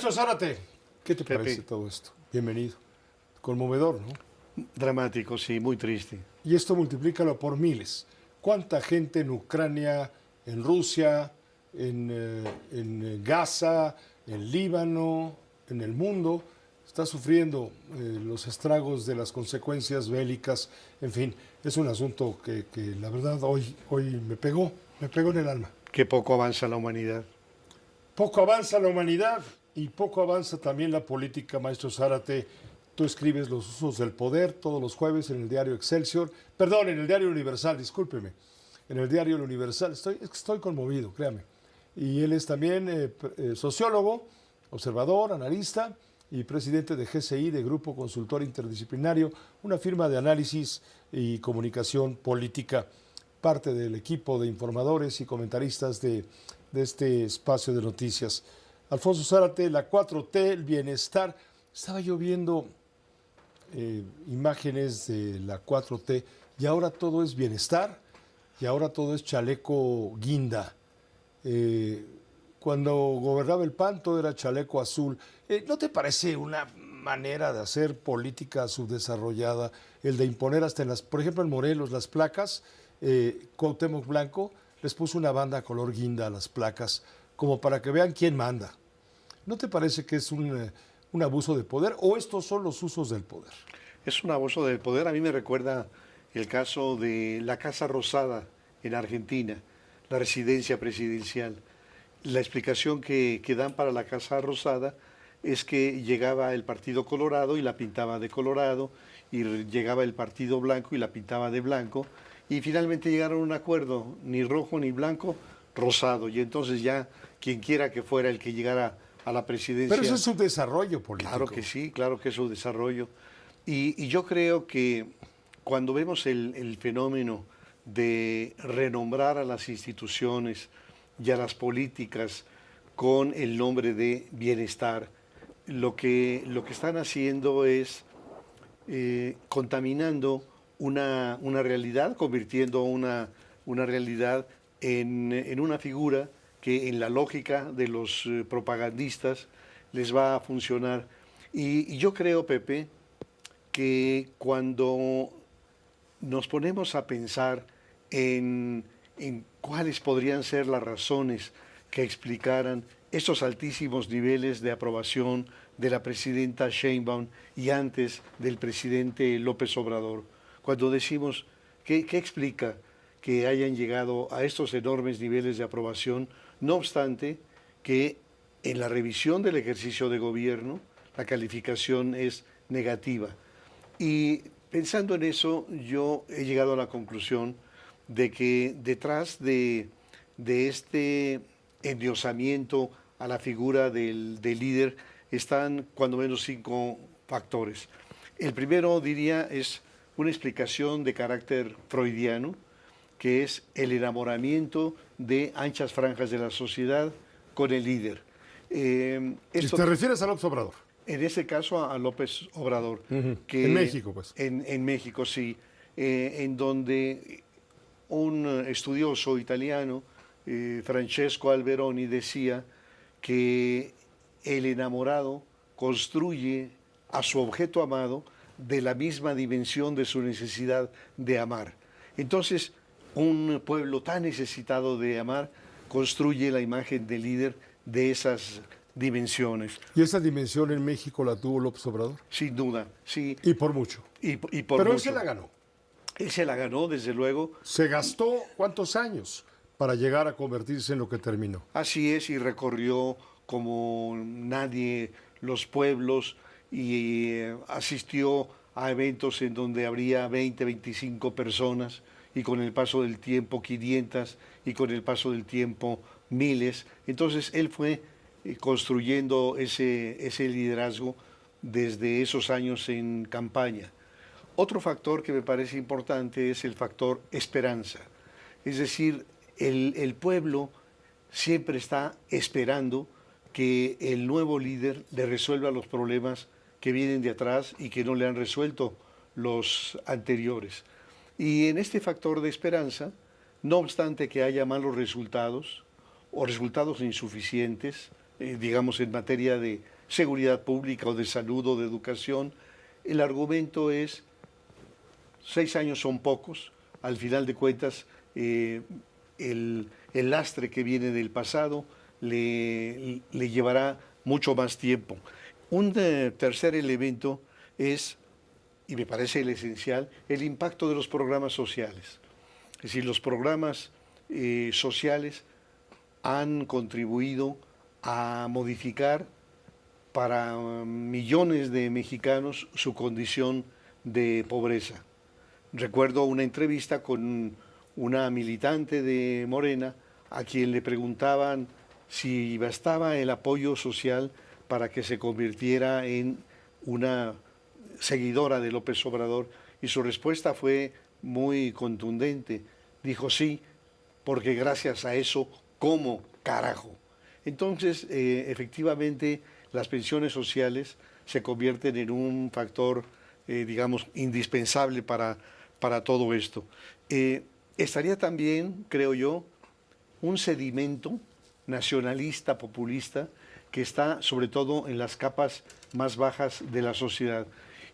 Maestro Zárate, ¿qué te Pepe. parece todo esto? Bienvenido. Conmovedor, ¿no? Dramático, sí, muy triste. Y esto multiplícalo por miles. ¿Cuánta gente en Ucrania, en Rusia, en Gaza, en Líbano, en el mundo, está sufriendo los estragos de las consecuencias bélicas? En fin, es un asunto que la verdad hoy me pegó en el alma. Qué poco avanza la humanidad. Poco avanza la humanidad y poco avanza también la política, maestro Zárate. Tú escribes los usos del poder todos los jueves en el diario Excelsior, perdón, en el diario Universal, discúlpeme, en el diario El Universal. Estoy conmovido, créame. Y él es también sociólogo, observador, analista y presidente de GCI, de Grupo Consultor Interdisciplinario, una firma de análisis y comunicación política, parte del equipo de informadores y comentaristas de este espacio de noticias. Alfonso Zárate, la 4T, el bienestar. Estaba yo viendo imágenes de la 4T y ahora todo es bienestar y ahora todo es chaleco guinda. Cuando gobernaba el PAN todo era chaleco azul. ¿No te parece una manera de hacer política subdesarrollada el de imponer hasta en las, por ejemplo en Morelos, las placas? Cuauhtémoc Blanco les puso una banda color guinda a las placas, como para que vean quién manda. ¿No te parece que es un abuso de poder o estos son los usos del poder? Es un abuso del poder. A mí me recuerda el caso de la Casa Rosada en Argentina, la residencia presidencial. La explicación que dan para la Casa Rosada es que llegaba el Partido Colorado y la pintaba de colorado, y llegaba el Partido Blanco y la pintaba de blanco, y finalmente llegaron a un acuerdo, ni rojo ni blanco, rosado, y entonces ya quien quiera que fuera el que llegara a la presidencia. Pero eso es un desarrollo político. Claro que sí, claro que es un desarrollo. Y yo creo que cuando vemos el fenómeno de renombrar a las instituciones y a las políticas con el nombre de bienestar, lo que están haciendo es contaminando una realidad, convirtiendo una realidad en una figura que en la lógica de los propagandistas les va a funcionar. Y yo creo, Pepe, que cuando nos ponemos a pensar en cuáles podrían ser las razones que explicaran estos altísimos niveles de aprobación de la presidenta Sheinbaum y antes del presidente López Obrador, cuando decimos, ¿qué explica que hayan llegado a estos enormes niveles de aprobación? No obstante, que en la revisión del ejercicio de gobierno, la calificación es negativa. Y pensando en eso, yo he llegado a la conclusión de que detrás de este endiosamiento a la figura del líder están cuando menos 5 factores. El primero, diría, es una explicación de carácter freudiano, que es el enamoramiento de anchas franjas de la sociedad con el líder. Esto ¿te refieres a López Obrador? En ese caso a López Obrador. Que, en México, pues. En México, sí. En donde un estudioso italiano, Francesco Alberoni, decía que el enamorado construye a su objeto amado de la misma dimensión de su necesidad de amar. Entonces, un pueblo tan necesitado de amar construye la imagen del líder de esas dimensiones. ¿Y esa dimensión en México la tuvo López Obrador? Sin duda, sí. Y por mucho. Pero mucho. Él se la ganó. Él se la ganó, desde luego. ¿Se gastó cuántos años para llegar a convertirse en lo que terminó? Así es, y recorrió como nadie los pueblos y asistió a eventos en donde habría 20, 25 personas, y con el paso del tiempo 500, y con el paso del tiempo miles. Entonces él fue construyendo ese liderazgo desde esos años en campaña. Otro factor que me parece importante es el factor esperanza. Es decir, el pueblo siempre está esperando que el nuevo líder le resuelva los problemas que vienen de atrás y que no le han resuelto los anteriores. Y en este factor de esperanza, no obstante que haya malos resultados o resultados insuficientes, digamos en materia de seguridad pública o de salud o de educación. El argumento es, 6 años son pocos, al final de cuentas el lastre que viene del pasado le llevará mucho más tiempo. Un tercer elemento es, y me parece el esencial, el impacto de los programas sociales. Es decir, los programas sociales han contribuido a modificar para millones de mexicanos su condición de pobreza. Recuerdo una entrevista con una militante de Morena a quien le preguntaban si bastaba el apoyo social para que se convirtiera en una seguidora de López Obrador, y su respuesta fue muy contundente. Dijo sí, porque gracias a eso como carajo. Entonces, efectivamente, las pensiones sociales se convierten en un factor, digamos, indispensable para todo esto. Estaría también, creo yo, un sedimento nacionalista, populista, que está sobre todo en las capas más bajas de la sociedad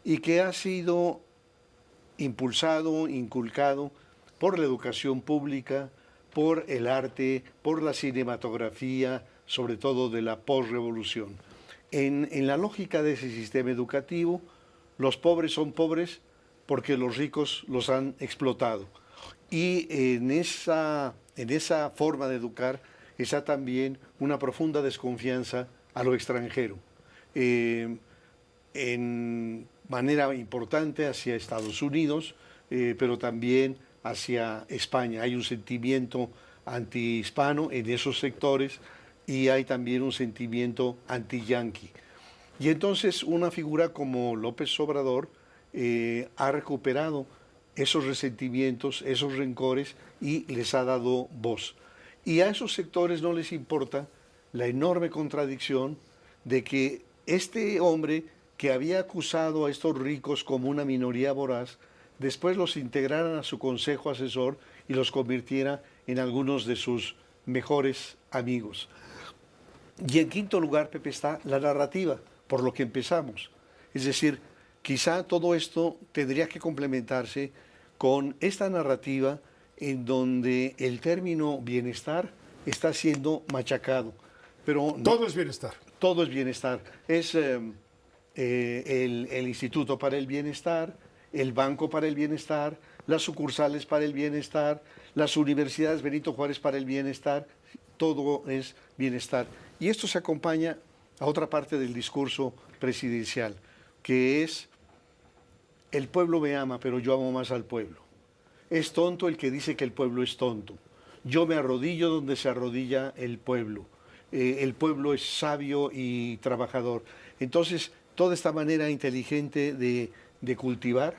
y que ha sido impulsado, inculcado por la educación pública, por el arte, por la cinematografía, sobre todo de la posrevolución. En la lógica de ese sistema educativo, los pobres son pobres porque los ricos los han explotado. Y en esa forma de educar está también una profunda desconfianza a lo extranjero. En manera importante hacia Estados Unidos, pero también hacia España. Hay un sentimiento antihispano en esos sectores y hay también un sentimiento anti-yanqui. Y entonces una figura como López Obrador ha recuperado esos resentimientos, esos rencores y les ha dado voz. Y a esos sectores no les importa la enorme contradicción de que este hombre que había acusado a estos ricos como una minoría voraz, después los integraran a su consejo asesor y los convirtiera en algunos de sus mejores amigos. Y en quinto lugar, Pepe, está la narrativa, por lo que empezamos. Es decir, quizá todo esto tendría que complementarse con esta narrativa en donde el término bienestar está siendo machacado. Pero no, Todo es bienestar. todo es bienestar. Es el Instituto para el Bienestar, el Banco para el Bienestar, las sucursales para el bienestar, las universidades Benito Juárez para el bienestar, todo es bienestar. Y esto se acompaña a otra parte del discurso presidencial, que es: el pueblo me ama, pero yo amo más al pueblo. Es tonto el que dice que el pueblo es tonto. Yo me arrodillo donde se arrodilla el pueblo. El pueblo es sabio y trabajador. Entonces, toda esta manera inteligente de cultivar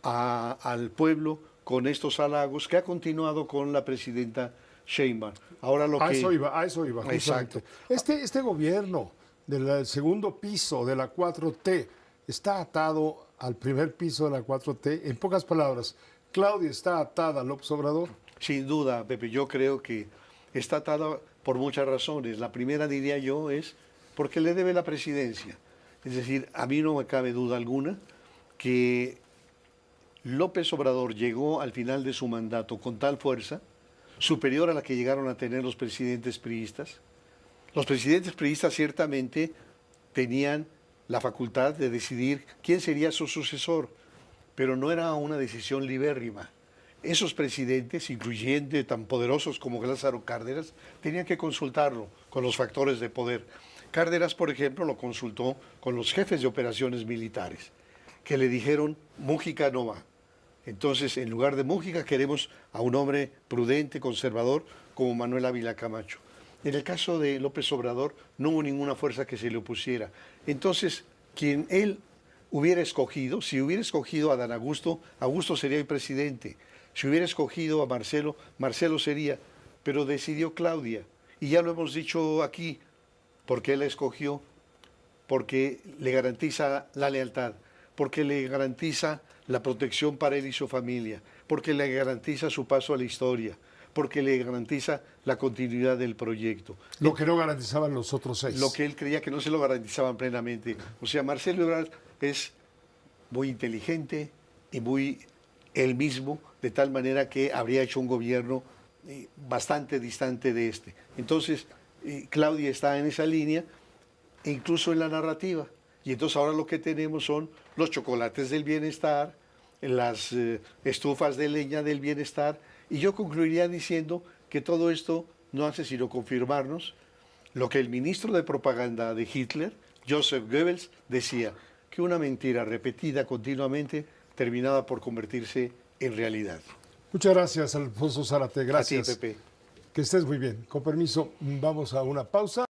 al pueblo con estos halagos que ha continuado con la presidenta Sheinbaum. Ahora lo A que... eso iba, justamente. Exacto. Este gobierno del segundo piso de la 4T está atado al primer piso de la 4T. En pocas palabras, Claudia está atada a López Obrador. Sin duda, Pepe, yo creo que está atada por muchas razones. La primera, diría yo, es porque le debe la presidencia. Es decir, a mí no me cabe duda alguna que López Obrador llegó al final de su mandato con tal fuerza, superior a la que llegaron a tener los presidentes priistas. Los presidentes priistas ciertamente tenían la facultad de decidir quién sería su sucesor, pero no era una decisión libérrima. Esos presidentes, incluyendo tan poderosos como Lázaro Cárdenas, tenían que consultarlo con los factores de poder. Cárdenas, por ejemplo, lo consultó con los jefes de operaciones militares, que le dijeron: Mújica no va. Entonces, en lugar de Mújica, queremos a un hombre prudente, conservador, como Manuel Ávila Camacho. En el caso de López Obrador, no hubo ninguna fuerza que se le opusiera. Entonces, quien él hubiera escogido, si hubiera escogido a Dan Augusto, Augusto sería el presidente. Si hubiera escogido a Marcelo, Marcelo sería. Pero decidió Claudia. Y ya lo hemos dicho aquí, porque él la escogió, porque le garantiza la lealtad, porque le garantiza la protección para él y su familia, porque le garantiza su paso a la historia, porque le garantiza la continuidad del proyecto. Lo que no garantizaban los otros 6. Lo que él creía que no se lo garantizaban plenamente. O sea, Marcelo Ebrard es muy inteligente y muy él mismo, de tal manera que habría hecho un gobierno bastante distante de este. Entonces, Claudia está en esa línea, e incluso en la narrativa. Y entonces ahora lo que tenemos son los chocolates del bienestar, las estufas de leña del bienestar, y yo concluiría diciendo que todo esto no hace sino confirmarnos lo que el ministro de propaganda de Hitler, Joseph Goebbels, decía, que una mentira repetida continuamente terminaba por convertirse en realidad. Muchas gracias, Alfonso Zárate. Gracias. A ti, Pepe. Que estés muy bien. Con permiso, vamos a una pausa.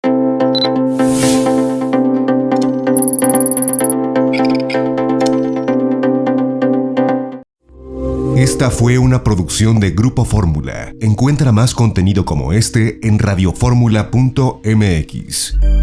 Esta fue una producción de Grupo Fórmula. Encuentra más contenido como este en radioformula.mx.